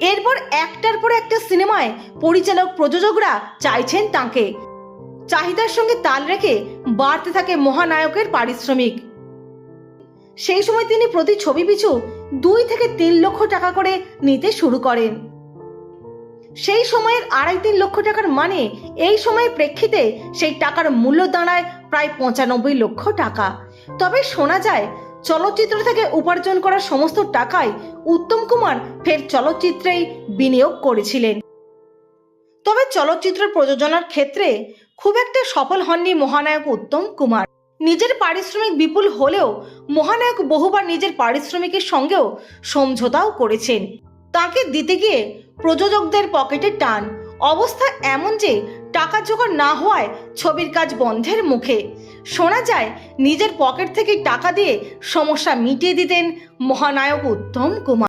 এরপর একটার পর একটা সিনেমায় পরিচালক প্রযোজকরা চাইছেন তাঁকে। চাহিদার সঙ্গে তাল রেখে বাড়তে থাকে মহানায়কের পারিশ্রমিক। সেই সময় তিনি প্রতি ছবি পিছু 2 থেকে 3 লক্ষ টাকা করে নিতে শুরু করেন। সেই সময়ের 2.5-3 লক্ষ টাকার মানে এই সময়ের প্রেক্ষিতে সেই টাকার মূল্য দাঁড়ায় প্রায় 95 লক্ষ টাকা। তবে শোনা যায় চলচ্চিত্র থেকে উপার্জন করা সমস্ত টাকাই উত্তম কুমার ফের চলচ্চিত্রেই বিনিয়োগ করেছিলেন। তবে চলচ্চিত্র প্রযোজনার ক্ষেত্রে খুব একটা সফল হননি মহানায়ক উত্তম কুমার। নিজের পারিশ্রমিক বিপুল হলেও মহানায়ক বহুবার নিজের পারিশ্রমিকের সঙ্গেও সমঝোতাও করেছেন। তাকে দিতে গিয়ে প্রযোজকদের পকেটে টান। অবস্থা এমন যে টাকা জোগাড় না হওয়ায় ছবির কাজ বন্ধের মুখে। শোনা যায় নিজের পকেট থেকে টাকা দিয়ে সমস্যা মিটিয়ে দিতেন মহানায়ক উত্তম কুমার।